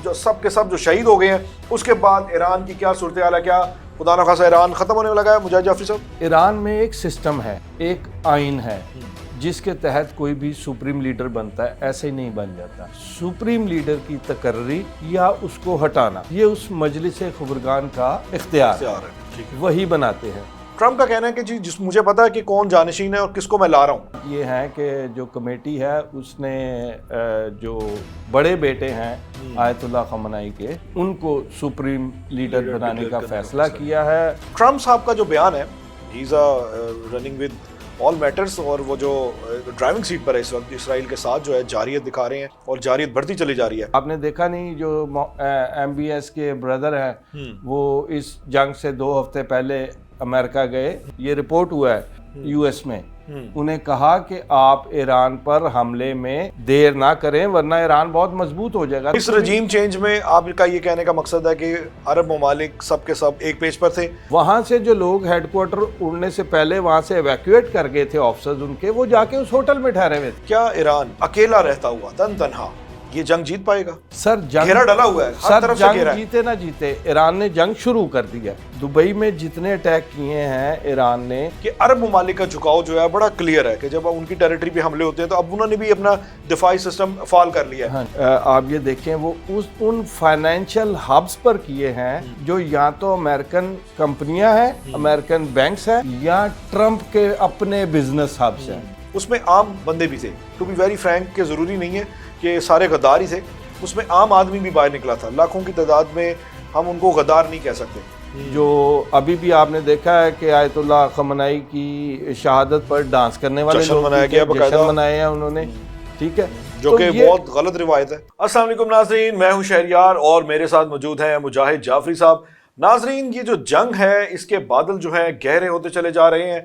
جو سب کے سب جو شہید ہو گئے ہیں، اس کے بعد ایران کی کیا صورتحال ہے؟ کیا خدا نخواستہ ایران ختم ہونے لگا ہے؟ مجاہد جعفری صاحب، ایران میں ایک سسٹم ہے، ایک آئین ہے جس کے تحت کوئی بھی سپریم لیڈر بنتا ہے، ایسے ہی نہیں بن جاتا۔ سپریم لیڈر کی تقرری یا اس کو ہٹانا یہ اس مجلس خبرگان کا اختیار ہے، وہی بناتے ہیں۔ ٹرمپ کا کہنا ہے کہ جی مجھے پتا ہے کہ کون جانشین ہے اور کس کو میں لا رہا ہوں۔ یہ ہے کہ جو کمیٹی ہے اس نے جو بڑے بیٹے ہیں آیت اللہ خامنائی کے، ان کو سپریم لیڈر بنانے کا فیصلہ کیا ہے۔ ٹرمپ صاحب کا جو بیان ہے، he is running with all matters, اور وہ جو ڈرائیونگ سیٹ پر ہے اس وقت اسرائیل کے ساتھ جو ہے جارحیت دکھا رہے ہیں اور جارحیت بڑھتی چلی جا رہی ہے۔ آپ نے دیکھا نہیں جو ایم بی ایس کے بردر ہیں وہ اس جنگ سے 2 ہفتے پہلے امریکہ گئے، یہ رپورٹ ہوا ہے یو ایس میں، انہیں کہا کہ آپ ایران پر حملے میں دیر نہ کریں ورنہ ایران بہت مضبوط ہو جائے گا۔ اس رجیم چینج میں آپ کا یہ کہنے کا مقصد ہے کہ عرب ممالک سب کے سب ایک پیج پر تھے؟ وہاں سے جو لوگ ہیڈ کوارٹر اڑنے سے پہلے وہاں سے ایویکویٹ کر گئے تھے آفیسرز ان کے، وہ جا کے اس ہوٹل میں ٹھہرے ہوئے تھے۔ کیا ایران اکیلا رہتا ہوا تنہا یہ جنگ جیت پائے گا؟ سر جنگ گھیرا ڈلا ہوا ہے، ہر طرف سے گھیرا ہے۔ جیتے نہ جیتے ایران نے جنگ شروع کر دیا۔ دبئی میں جتنے اٹیک کیے ہیں ایران نے، کہ عرب ممالک کا جھکاؤ جو ہے بڑا کلیئر ہے کہ جب ان کی ٹیریٹری پہ حملے ہوتے ہیں تو اب انہوں نے بھی اپنا دفاعی سسٹم فعال کر لیا ہے۔ آپ یہ دیکھیں وہ ان فائنینشیل ہبز پر کیے ہیں جو یا تو امریکن کمپنیاں ہیں، امریکن بینکس ہیں، یا ٹرمپ کے اپنے بزنس ہبز ہیں۔ اس میں عام بندے بھی تھے، ٹو بی ویری فرینک، کہ ضروری نہیں ہے کہ سارے غدار ہی تھے، اس میں عام آدمی بھی باہر نکلا تھا، لاکھوں کی تعداد میں، ہم ان کو غدار نہیں کہہ سکتے۔ جو ابھی بھی آپ نے دیکھا ہے کہ آیت اللہ خامنائی کی شہادت پر ڈانس کرنے والے جشن لوگ منایا گیا، باقاعدہ جشن منائے ہیں انہوں نے، ٹھیک ہے، جو کہ بہت غلط روایت ہے۔ السلام علیکم ناظرین، میں ہوں شہریار اور میرے ساتھ موجود ہیں مجاہد جعفری صاحب۔ ناظرین، یہ جو جنگ ہے اس کے بادل جو ہیں گہرے ہوتے چلے جا رہے ہیں۔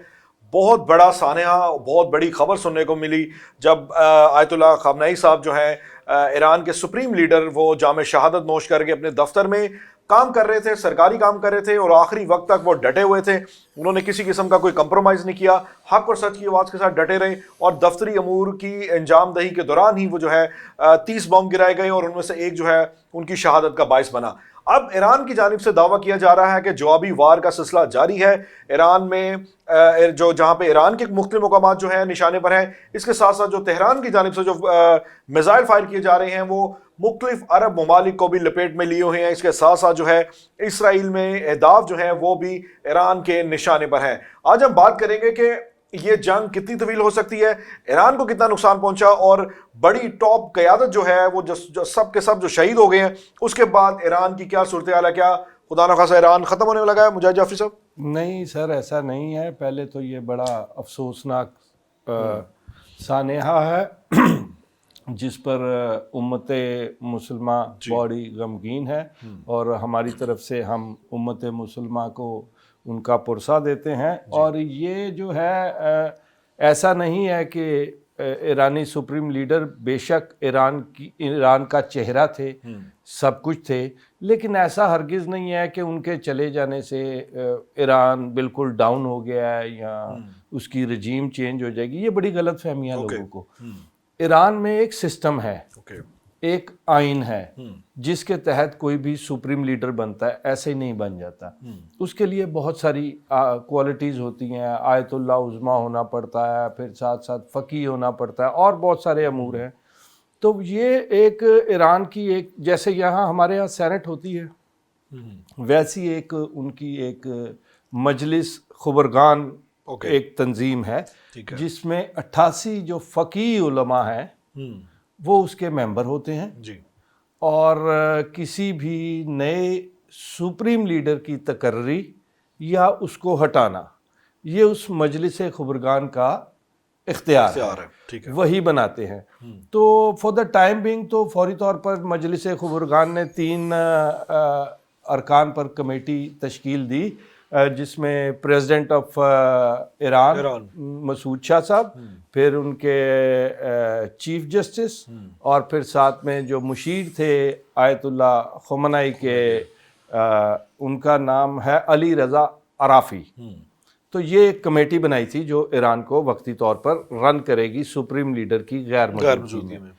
بہت بڑا سانحہ، بہت بڑی خبر سننے کو ملی جب آیت اللہ خامنائی صاحب جو ہیں ایران کے سپریم لیڈر، وہ جام شہادت نوش کر کے اپنے دفتر میں کام کر رہے تھے، سرکاری کام کر رہے تھے، اور آخری وقت تک وہ ڈٹے ہوئے تھے۔ انہوں نے کسی قسم کا کوئی کمپرومائز نہیں کیا، حق اور سچ کی آواز کے ساتھ ڈٹے رہے، اور دفتری امور کی انجام دہی کے دوران ہی وہ جو ہے 30 بم گرائے گئے، اور ان میں سے ایک جو ہے ان کی شہادت کا باعث بنا۔ اب ایران کی جانب سے دعویٰ کیا جا رہا ہے کہ جوابی وار کا سلسلہ جاری ہے ایران میں، جہاں پہ ایران کے مختلف مقامات جو ہیں نشانے پر ہیں، اس کے ساتھ ساتھ جو تہران کی جانب سے جو میزائل فائر کیے جا رہے ہیں وہ مختلف عرب ممالک کو بھی لپیٹ میں لیے ہوئے ہیں۔ اس کے ساتھ ساتھ جو ہے اسرائیل میں اہداف جو ہیں وہ بھی ایران کے نشانے پر ہیں۔ آج ہم بات کریں گے کہ یہ جنگ کتنی طویل ہو سکتی ہے، ایران کو کتنا نقصان پہنچا، اور بڑی ٹاپ قیادت جو ہے وہ جو سب کے سب جو شہید ہو گئے ہیں، اس کے بعد ایران کی کیا صورتحال ہے؟ کیا خدا نخواستہ ایران ختم ہونے لگا ہے؟ مجاہد جعفری صاحب، نہیں سر، ایسا نہیں ہے۔ پہلے تو یہ بڑا افسوسناک سانحہ ہے جس پر امت مسلمہ بڑی غمگین ہے، اور ہماری طرف سے ہم امت مسلمہ کو ان کا پرسہ دیتے ہیں۔ اور یہ جو ہے ایسا نہیں ہے کہ ایرانی سپریم لیڈر بے شک ایران کا چہرہ تھے، سب کچھ تھے، لیکن ایسا ہرگز نہیں ہے کہ ان کے چلے جانے سے ایران بالکل ڈاؤن ہو گیا ہے یا اس کی رجیم چینج ہو جائے گی۔ یہ بڑی غلط فہمیاں لوگوں کو۔ ایران میں ایک سسٹم ہے، ایک آئین ہے جس کے تحت کوئی بھی سپریم لیڈر بنتا ہے، ایسے ہی نہیں بن جاتا۔ اس کے لیے بہت ساری کوالٹیز ہوتی ہیں، آیت اللہ عظمیٰ ہونا پڑتا ہے، پھر ساتھ ساتھ فقیہ ہونا پڑتا ہے، اور بہت سارے امور ہیں۔ تو یہ ایک ایران کی ایک، جیسے یہاں ہمارے یہاں سینٹ ہوتی ہے، ویسی ایک ان کی ایک مجلس خبرگان ایک تنظیم ہے جس میں 88 جو فقیہ علماء ہیں وہ اس کے ممبر ہوتے ہیں، اور کسی بھی نئے سپریم لیڈر کی تقرری یا اس کو ہٹانا یہ اس مجلس خبرگان کا اختیار ہے، وہی بناتے ہیں۔ تو فار دا ٹائم بینگ تو فوری طور پر مجلس خبرگان نے 3 ارکان پر کمیٹی تشکیل دی، جس میں پریزیڈنٹ آف ایران مسعود شاہ صاحب، پھر ان کے چیف جسٹس، اور پھر ساتھ میں جو مشیر تھے آیت اللہ خامنائی کے، ان کا نام ہے علی رضا عرافی۔ تو یہ ایک کمیٹی بنائی تھی جو ایران کو وقتی طور پر رن کرے گی سپریم لیڈر کی غیر موجودگی میں۔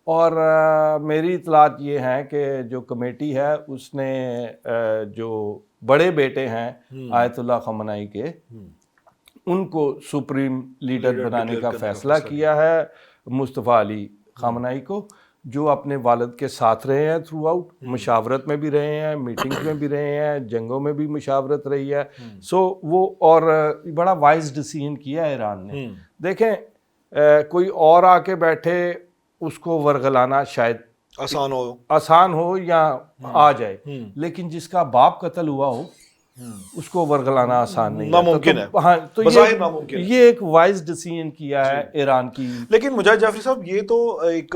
اور میری اطلاعات یہ ہیں کہ جو کمیٹی ہے اس نے جو بڑے بیٹے ہیں آیت اللہ خامنائی کے ان کو سپریم لیڈر بنانے کا فیصلہ کیا ہے، مصطفیٰ علی خامنائی کو، جو اپنے والد کے ساتھ رہے ہیں تھرو آؤٹ، مشاورت میں بھی رہے ہیں، میٹنگز میں بھی رہے ہیں، جنگوں میں بھی مشاورت رہی ہے. سو وہ اور بڑا وائز ڈیسیژن کیا ہے ایران نے. دیکھیں کوئی اور آ کے بیٹھے اس کو ورگلانا شاید آسان ہو یا آ جائے، لیکن جس کا باپ قتل ہوا ہو اس کو ورگلانا آسان نہیں، ناممکن ہے. ہاں، تو بظاہر ناممکن ہے. یہ ایک وائز ڈیسیژن کیا ہے ایران کی. لیکن مجاہد جعفری صاحب یہ تو ایک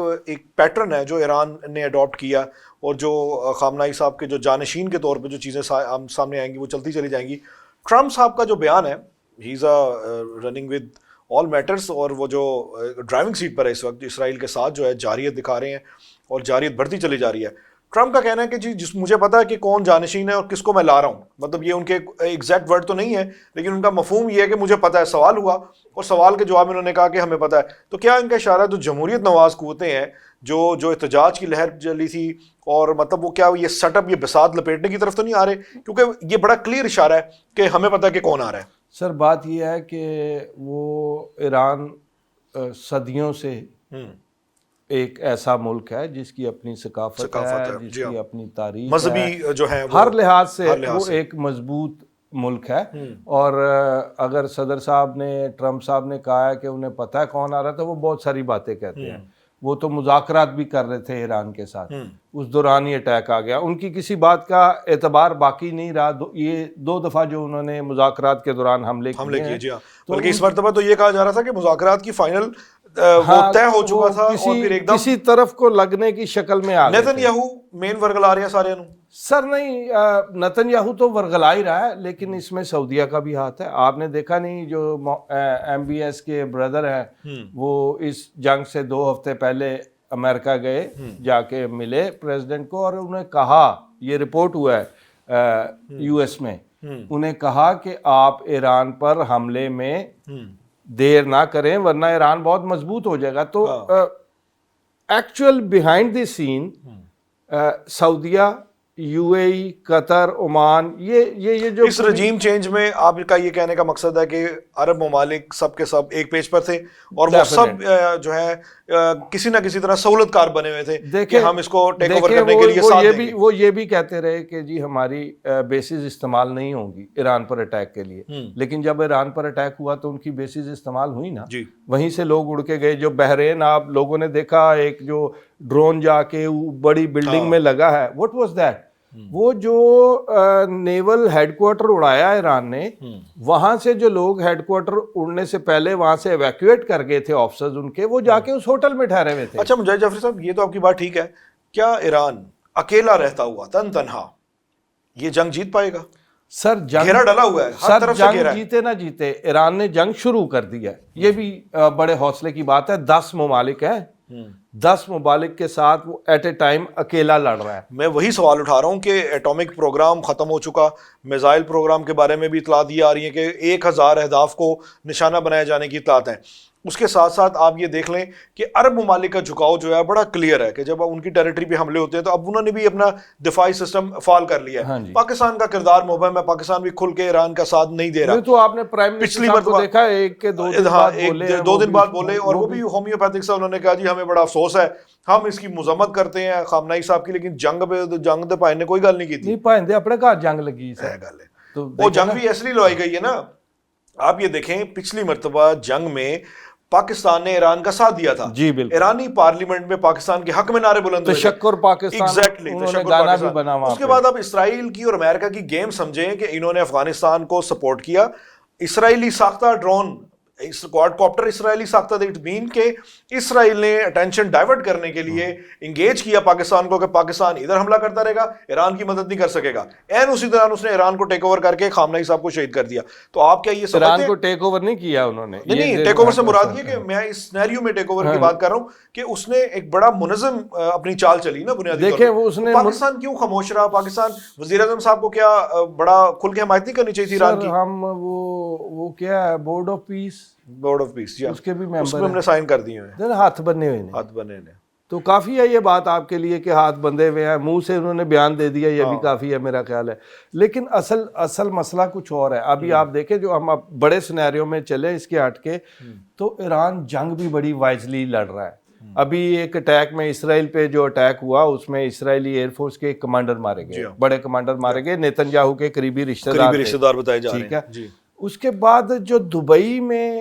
پیٹرن ہے جو ایران نے اڈاپٹ کیا، اور جو خامنائی صاحب کے جو جانشین کے طور پہ جو چیزیں سامنے آئیں گی وہ چلتی چلی جائیں گی. ٹرمپ صاحب کا جو بیان ہے، he is running with all matters, اور وہ جو ڈرائیونگ سیٹ پر ہے اس وقت اسرائیل کے ساتھ جو ہے جارحیت دکھا رہے ہیں اور جارحیت بڑھتی چلی جا رہی ہے. ٹرمپ کا کہنا ہے کہ جی مجھے پتا ہے کہ کون جانشین ہے اور کس کو میں لا رہا ہوں. مطلب یہ ان کے ایگزیکٹ ورڈ تو نہیں ہے، لیکن ان کا مفہوم یہ ہے کہ مجھے پتا ہے. سوال ہوا اور سوال کے جواب میں انہوں نے کہا کہ ہمیں پتا ہے. تو کیا ان کا اشارہ جو جمہوریت نواز قوتیں ہیں، جو احتجاج کی لہر چلی تھی، اور مطلب وہ کیا یہ سیٹ اپ، یہ بساط لپیٹنے کی طرف تو نہیں آ رہے؟ کیونکہ یہ بڑا کلیئر اشارہ ہے کہ ہمیں پتا ہے کہ کون آ رہا ہے. سر بات یہ ہے کہ وہ ایران صدیوں سے ایک ایسا ملک ہے جس کی اپنی ثقافت ہے، جس کی اپنی تاریخ، مذہبی جو ہے ہر لحاظ سے وہ ایک مضبوط ملک ہے. اور اگر صدر صاحب نے، ٹرمپ صاحب نے کہا ہے کہ انہیں پتہ ہے کون آ رہا ہے، تو وہ بہت ساری باتیں کہتے ہیں. وہ تو مذاکرات بھی کر رہے تھے ایران کے ساتھ، اس دوران یہ اٹیک آ گیا. ان کی کسی بات کا اعتبار باقی نہیں رہا. یہ 2 دفعہ جو انہوں نے مذاکرات کے دوران حملے کیے، جی ہاں. بلکہ اس مرتبہ تو یہ کہا جا رہا تھا کہ مذاکرات کی فائنل وہ طے ہو چکا تھا، اور پھر ایک دم کسی طرف کو لگنے کی شکل میں آ گئے. نیتن یاہو مین ورگلا رہے ہیں سارے نو. سر نہیں، نیتن یاہو تو ورگلا ہی رہا ہے، لیکن اس میں سعودیہ کا بھی ہاتھ ہے. آپ نے دیکھا نہیں، جو ایم بی ایس کے بردر ہیں وہ اس جنگ سے 2 ہفتے پہلے امریکہ گئے، جا کے ملے پریزیڈنٹ کو، اور انہیں کہا، یہ رپورٹ ہوا ہے یو ایس میں، انہیں کہا کہ آپ ایران پر حملے میں دیر نہ کریں ورنہ ایران بہت مضبوط ہو جائے گا. تو ایکچوئل بیہائنڈ دی سین سعودیہ، یو اے ای، قطر، عمان، یہ جو اس رجیم چینج میں آپ کا یہ کہنے کا مقصد ہے کہ عرب ممالک سب کے سب ایک پیج پر تھے، اور وہ سب جو ہے کسی نہ کسی طرح سہولت کار بنے ہوئے تھے کہ ہم اس کو ٹیک اوور کرنے کے لیے ساتھ دیں گے. وہ یہ بھی کہتے رہے کہ جی ہماری بیسز استعمال نہیں ہوں گی ایران پر اٹیک کے لیے. لیکن جب ایران پر اٹیک ہوا تو ان کی بیسز استعمال ہوئی نا، وہیں سے لوگ اڑ کے گئے. جو بحرین، آپ لوگوں نے دیکھا ایک جو ڈرون جا کے بڑی بلڈنگ میں لگا ہے، واٹ واز دیٹ؟ وہ جو نیول ہیڈ کوارٹر اڑایا ایران نے، وہاں سے جو لوگ ہیڈ کوارٹر اڑنے سے پہلے وہاں سے ایویکویٹ کر گئے تھے آفیسرز ان کے، وہ جا کے اس ہوٹل میں ٹھہرے ہوئے تھے. اچھا مجاہد جعفری صاحب، یہ تو آپ کی بات ٹھیک ہے. کیا ایران اکیلا رہتا ہوا تنہا یہ جنگ جیت پائے گا؟ سر جنگ گھیرا ڈلا ہوا ہے، ہر طرف سے جنگ گھیرا ہے. جیتے نہ جیتے، ایران نے جنگ شروع کر دی ہے. یہ بھی بڑے حوصلے کی بات ہے. 10 ممالک ہیں، 10 ممالک کے ساتھ وہ ایٹ اے ٹائم اکیلا لڑ رہا ہے. میں وہی سوال اٹھا رہا ہوں کہ ایٹامک پروگرام ختم ہو چکا، میزائل پروگرام کے بارے میں بھی اطلاعات یہ آ رہی ہیں کہ 1000 اہداف کو نشانہ بنائے جانے کی اطلاعات ہیں. اس کے ساتھ ساتھ آپ یہ دیکھ لیں کہ عرب ممالک کا جھکاؤ جو ہے بڑا کلیئر ہے کہ جب ان کی ٹیریٹری پہ حملے ہوتے ہیں تو اب انہوں نے بھی اپنا دفاعی سسٹم فعال کر لیا ہے. پاکستان کا کردار مبہم ہے، پاکستان بھی کھل کے ایران کا ساتھ نہیں دے رہا. تو آپ نے پرائم منسٹر صاحب کو دیکھا ایک کہ 2 دن بعد بولے، اور وہ بھی ہومیوپیتھک سے انہوں نے کہا جی ہمیں بڑا افسوس ہے، ہم اس کی مذمت کرتے ہیں خامنائی صاحب کی، لیکن جنگ دے پائے نے کوئی گل نہیں کی تھی. نہیں پائندے اپنے گھر جنگ لگی گل ہے. وہ جنگ بھی اس لیے لڑائی گئی ہے نا. آپ یہ دیکھیں پچھلی مرتبہ جنگ میں پاکستان نے ایران کا ساتھ دیا تھا. جی بالکل. ایرانی پارلیمنٹ میں پاکستان کے حق میں نعرے بلند ہوئے. تشکر پاکستان. ایگزیکٹلی، تشکر پاکستان. اس کے بعد اب اسرائیل کی اور امریکہ کی گیم سمجھیں کہ انہوں نے افغانستان کو سپورٹ کیا. اسرائیلی ساختہ ڈرون، کوارڈ کاپٹر اسرائیلی ساختہ، دیٹ مین کہ اسرائیل نے اٹینشن ڈائیورٹ کرنے کے لیے انگیج کیا پاکستان کو کہ پاکستان ادھر حملہ کرتا رہے گا، ایران کی مدد نہیں کر سکے گا. این اسی دوران اس نے ایران کو ٹیک اوور کر کے خامنئی صاحب کو شہید کر دیا. تو آپ کیا یہ ایران کو ٹیک اوور نہیں کیا انہوں نے؟ نہیں، ٹیک اوور سے مراد یہ کہ میں اس سینیریو میں ٹیک اوور کی بات کر رہا ہوں کہ اس نے ایک بڑا منظم اپنی چال چلی نا بنیادی طور پر. اس نے پاکستان کیوں خاموش رہا؟ پاکستان وزیر اعظم صاحب کو کیا بڑا کھل کے حمایت نہیں کرنی چاہیے تھی ایران کی؟ ہم وہ کیا ہے، board of peace, board of peace, اس کے بھی ممبر ہم نے سائن کر دیے ہیں. ہاتھ بنے ہوئے ہیں. ہاتھ بنے ہیں. تو کافی ہے یہ بات آپ کے لیے کہ ہاتھ بندھے ہوئے ہیں, منہ سے انہوں نے بیان دے دیا, یہ بھی کافی ہے میرا خیال ہے. لیکن اصل مسئلہ کچھ اور ہے. ابھی آپ دیکھیں جو ہم بڑے سینیریو میں چلے اس کے ہٹ کے, تو ایران جنگ بھی بڑی وائزلی لڑ رہا ہے. ابھی ایک اٹیک میں اسرائیل پہ جو اٹیک ہوا اس میں اسرائیلی ایئر فورس کے کمانڈر مارے گئے, بڑے کمانڈر مارے گئے, نیتن یاہو کے قریبی رشتہ دار بتائے جا رہے ہیں. ٹھیک ہے. اس کے بعد جو دبئی میں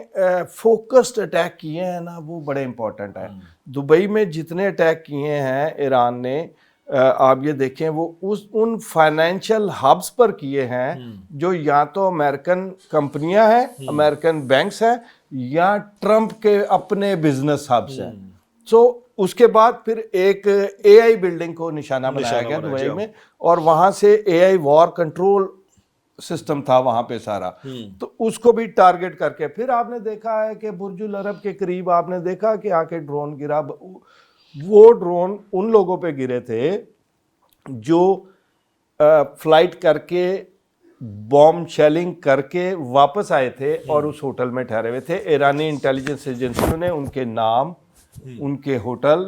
فوکسڈ اٹیک کیے ہیں نا, وہ بڑے امپورٹنٹ ہیں. دبئی میں جتنے اٹیک کیے ہیں ایران نے, آپ یہ دیکھیں وہ ان فائنینشیل ہبس پر کیے ہیں جو یا تو امریکن کمپنیاں ہیں, امریکن بینکس ہیں, یا ٹرمپ کے اپنے بزنس ہبس ہیں. سو اس کے بعد پھر ایک اے آئی بلڈنگ کو نشانہ بنایا گیا دبئی میں, اور وہاں سے اے آئی وار کنٹرول سسٹم تھا وہاں پہ سارا, تو اس کو بھی ٹارگٹ کر کے پھر آپ نے دیکھا ہے کہ برج العرب کے قریب آپ نے دیکھا کہ آ کے ڈرون گرا. وہ ڈرون ان لوگوں پہ گرے تھے جو فلائٹ کر کے بوم شیلنگ کر کے واپس آئے تھے اور اس ہوٹل میں ٹھہرے ہوئے تھے. ایرانی انٹیلیجنس ایجنسیوں نے ان کے نام, ان کے ہوٹل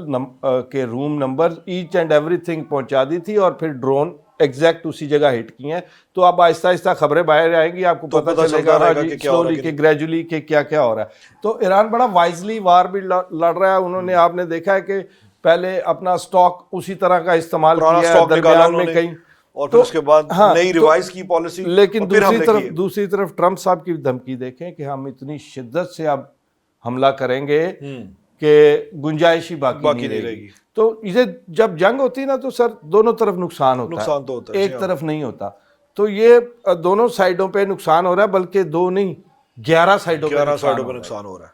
کے room number, each and everything پہنچا دی تھی, اور پھر ڈرون ایگزیکٹ اسی جگہ ہٹ کی ہیں. تو اب آہستہ آہستہ خبریں باہر آئیں گی, آپ کو پتہ چلے گا سلولی کہ گریجولی کہ کیا کیا ہو رہا ہے. تو ایران بڑا وائزلی وار بھی لڑ رہا ہے. انہوں نے, آپ نے دیکھا ہے کہ پہلے اپنا سٹاک اسی طرح کا استعمال کیا ہے درمیان میں کہیں, اور پھر اس کے بعد نئی ریوائز کی پالیسی. لیکن دوسری طرف ٹرمپ صاحب کی دھمکی دیکھیں کہ ہم اتنی شدت سے اب حملہ کریں گے کہ گنجائش ہی باقی نہیں رہے گی. تو اسے جب جنگ ہوتی ہے نا تو سر دونوں طرف نقصان ہوتا ہے, ایک طرف نہیں ہوتا. تو یہ دونوں سائڈوں پہ نقصان ہو رہا ہے, بلکہ 2 نہیں 11 سائڈوں پہ نقصان ہو رہا ہے.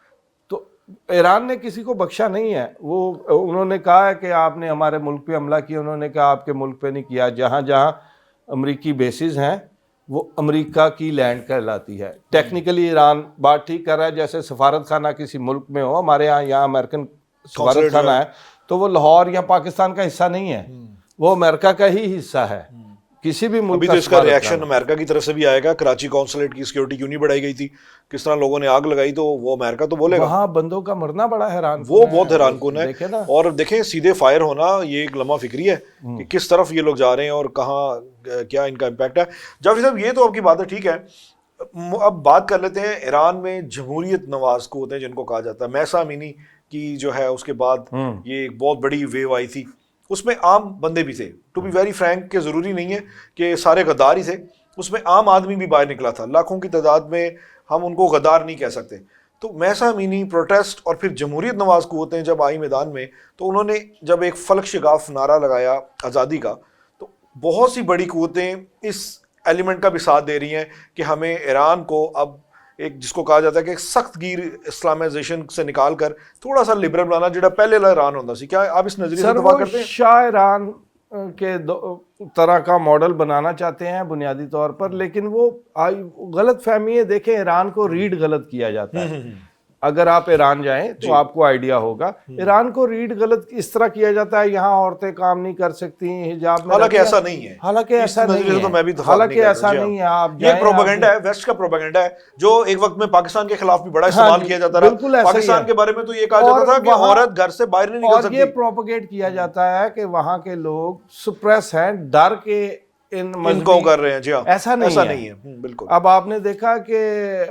تو ایران نے کسی کو بخشا نہیں ہے. وہ انہوں نے کہا ہے کہ آپ نے ہمارے ملک پہ حملہ کیا, انہوں نے کہا آپ کے ملک پہ نہیں کیا. جہاں جہاں امریکی بیسز ہیں وہ امریکہ کی لینڈ کہلاتی ہے. ٹیکنیکلی ایران بات ٹھیک کر رہا ہے, جیسے سفارت خانہ کسی ملک میں ہو, ہمارے یہاں امریکن سفارت خانہ ہے تو وہ لاہور یا پاکستان کا حصہ نہیں ہے, وہ امریکہ کا ہی حصہ ہے. کسی بھی ملک کا. اس کا ریئیکشن امریکہ کی طرف سے بھی آئے گا. کراچی قونصلیٹ کی سیکیورٹی کیوں نہیں بڑھائی گئی تھی, کس طرح لوگوں نے آگ لگائی, تو وہ امریکہ تو بولے گا. وہاں بندوں کا مرنا بڑا حیران, وہ بہت حیران کن ہے. اور دیکھیں سیدھے فائر ہونا یہ ایک لمحہ فکری ہے کہ کس طرف یہ لوگ جا رہے ہیں اور کہاں کیا ان کا امپیکٹ ہے. جعفری صاحب یہ تو آپ کی بات ہے, ٹھیک ہے. اب بات کر لیتے ہیں ایران میں جمہوریت نواز قوتیں جن کو کہا جاتا ہے. مہسا امینی کی جو ہے اس کے بعد یہ ایک بہت بڑی ویو آئی تھی, اس میں عام بندے بھی تھے. ٹو بی ویری فرینک کہ ضروری نہیں ہے کہ سارے غدار ہی تھے, اس میں عام آدمی بھی باہر نکلا تھا. لاکھوں کی تعداد میں, ہم ان کو غدار نہیں کہہ سکتے. تو مہسا امینی پروٹیسٹ اور پھر جمہوریت نواز قوتیں جب آئی میدان میں, تو انہوں نے جب ایک فلک شگاف نعرہ لگایا آزادی کا, تو بہت سی بڑی قوتیں اس ایلیمنٹ کا بھی ساتھ دے رہی ہیں کہ ہمیں ایران کو اب ایک جس کو کہا جاتا ہے کہ سخت گیر اسلامائزیشن سے نکال کر تھوڑا سا لبرل بنانا, جڑا پہلے ایران ہوتا سی. کیا آپ اس نظریے سے اتفاق کرتے ہیں؟ شاہ ایران کے طرح کا ماڈل بنانا چاہتے ہیں بنیادی طور پر, لیکن وہ غلط فہمی ہے. دیکھیں ایران کو ریڈ غلط کیا جاتا ہے. اگر آپ ایران جائیں تو آپ کو آئیڈیا ہوگا, ایران کو ریڈ غلط اس طرح کیا جاتا ہے یہاں عورتیں کام نہیں کر سکتی حجاب میں. حالانکہ ایسا نہیں ہے, حالانکہ ایسا نہیں ہے. آپ یہ پروپیگنڈا ہے, ویسٹ کا پروپیگنڈا ہے, جو ایک وقت میں پاکستان کے خلاف بھی بڑا استعمال کیا جاتا رہا. پاکستان کے بارے میں تو یہ کہا جاتا تھا کہ عورت گھر سے باہر نہیں نکل سکتی. اور یہ پروپیگیٹ کیا جاتا ہے کہ وہاں کے لوگ سپریس ہیں, ڈر کے ان کو کر رہے ہیں. جی ہاں, ایسا نہیں ہے. بالکل. اب آپ نے دیکھا کہ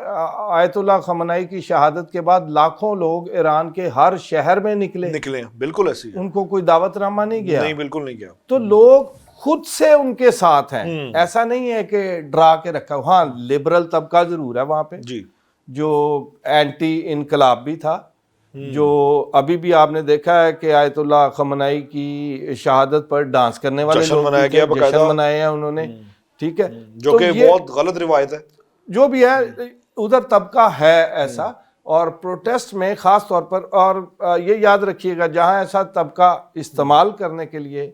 آیت اللہ خمینئی کی شہادت کے بعد لاکھوں لوگ ایران کے ہر شہر میں نکلے. بالکل ایسی ہے. ان کو کوئی دعوت نامہ نہیں گیا. نہیں, بالکل نہیں گیا. تو لوگ خود سے ان کے ساتھ ہیں, ایسا نہیں ہے کہ ڈرا کے رکھا. ہاں لبرل طبقہ ضرور ہے وہاں پہ, جو اینٹی انقلاب بھی تھا, جو ابھی بھی آپ نے دیکھا ہے کہ آیت اللہ خمینئی کی شہادت پر ڈانس کرنے والے جشن منائے ہیں انہوں نے. ٹھیک ہے, جو کہ بہت غلط روایت ہے. جو بھی ہے ادھر طبقہ ہے ایسا, اور پروٹیسٹ میں خاص طور پر, اور یہ یاد رکھیے گا جہاں ایسا طبقہ استعمال کرنے کے لیے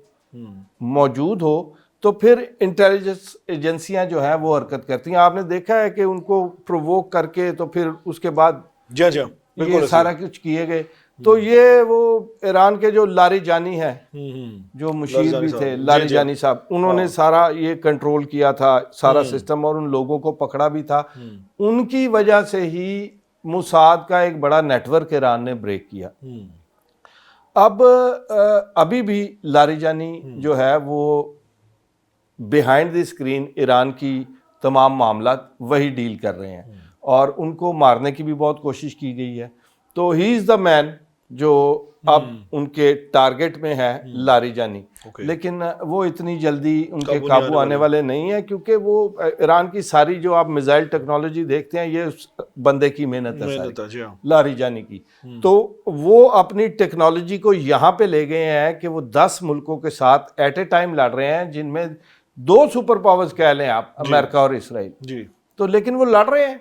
موجود ہو تو پھر انٹیلیجنس ایجنسیاں جو ہیں وہ حرکت کرتی ہیں. آپ نے دیکھا ہے کہ ان کو پرووک کر کے تو پھر اس کے بعد یہ سارا کچھ کیے گئے. تو یہ وہ ایران کے جو لاری جانی ہے, جو مشیر بھی تھے لاری جانی صاحب, انہوں نے سارا یہ کنٹرول کیا تھا سارا سسٹم, اور ان لوگوں کو پکڑا بھی تھا. ان کی وجہ سے ہی موساد کا ایک بڑا نیٹ ورک ایران نے بریک کیا. اب ابھی بھی لاریجانی جو ہے وہ بیہائنڈ دی اسکرین ایران کی تمام معاملات وہی ڈیل کر رہے ہیں اور ان کو مارنے کی بھی بہت کوشش کی گئی ہے. تو ہی از دا مین جو اب ان کے ٹارگٹ میں ہے لاریجانی. لیکن وہ اتنی جلدی ان کے قابو آنے والے نہیں ہیں کیونکہ وہ ایران کی ساری جو آپ میزائل ٹیکنالوجی دیکھتے ہیں یہ اس بندے کی محنت ہے ساری لاریجانی کی. تو وہ اپنی ٹیکنالوجی کو یہاں پہ لے گئے ہیں کہ وہ 10 ملکوں کے ساتھ ایٹ اے ٹائم لڑ رہے ہیں جن میں 2 سپر پاورز کہہ لیں آپ, امریکہ اور اسرائیل. تو لیکن وہ لڑ رہے ہیں,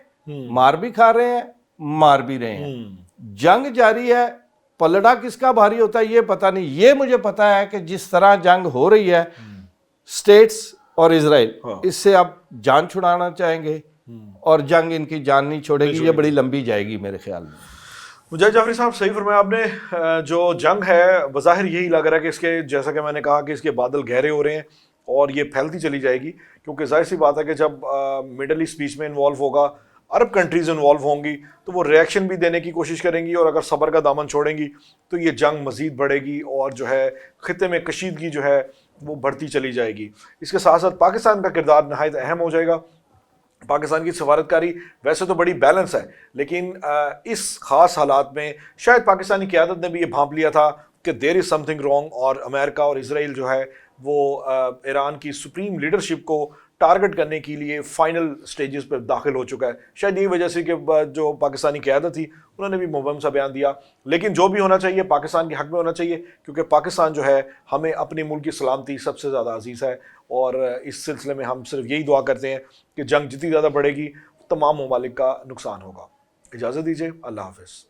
مار بھی کھا رہے ہیں, مار بھی رہے ہیں. جنگ جاری ہے, پلڑا کس کا بھاری ہوتا ہے یہ پتہ نہیں. یہ مجھے پتہ ہے کہ جس طرح جنگ ہو رہی ہے سٹیٹس اور اسرائیل اس سے اب جان چھڑانا چاہیں گے اور جنگ ان کی جان نہیں چھوڑے گی. یہ بڑی لمبی جائے گی میرے خیال میں. مجاہد جعفری صاحب صحیح فرمایا آپ نے. جو جنگ ہے بظاہر یہی لگ رہا ہے کہ اس کے, جیسا کہ میں نے کہا کہ اس کے بادل گہرے ہو رہے ہیں اور یہ پھیلتی چلی جائے گی, کیونکہ ظاہر سی بات ہے کہ جب مڈل ایسٹ بیچ میں انوالو ہوگا, عرب کنٹریز انوالو ہوں گی تو وہ ریئیکشن بھی دینے کی کوشش کریں گی, اور اگر صبر کا دامن چھوڑیں گی تو یہ جنگ مزید بڑھے گی اور جو ہے خطے میں کشیدگی جو ہے وہ بڑھتی چلی جائے گی. اس کے ساتھ ساتھ پاکستان کا کردار نہایت اہم ہو جائے گا. پاکستان کی سفارتکاری ویسے تو بڑی بیلنس ہے, لیکن اس خاص حالات میں شاید پاکستانی قیادت نے بھی یہ بھانپ لیا تھا کہ دیر از سم تھنگ رانگ, اور امریکہ اور اسرائیل جو ہے وہ ایران کی سپریم لیڈرشپ کو ٹارگٹ کرنے کے لیے فائنل سٹیجز پر داخل ہو چکا ہے. شاید یہی وجہ سے کہ جو پاکستانی قیادت تھی انہوں نے بھی مبہم سا بیان دیا. لیکن جو بھی ہونا چاہیے پاکستان کے حق میں ہونا چاہیے, کیونکہ پاکستان جو ہے ہمیں اپنے ملک کی سلامتی سب سے زیادہ عزیز ہے, اور اس سلسلے میں ہم صرف یہی دعا کرتے ہیں کہ جنگ جتنی زیادہ بڑھے گی تمام ممالک کا نقصان ہوگا. اجازت دیجیے, اللہ حافظ.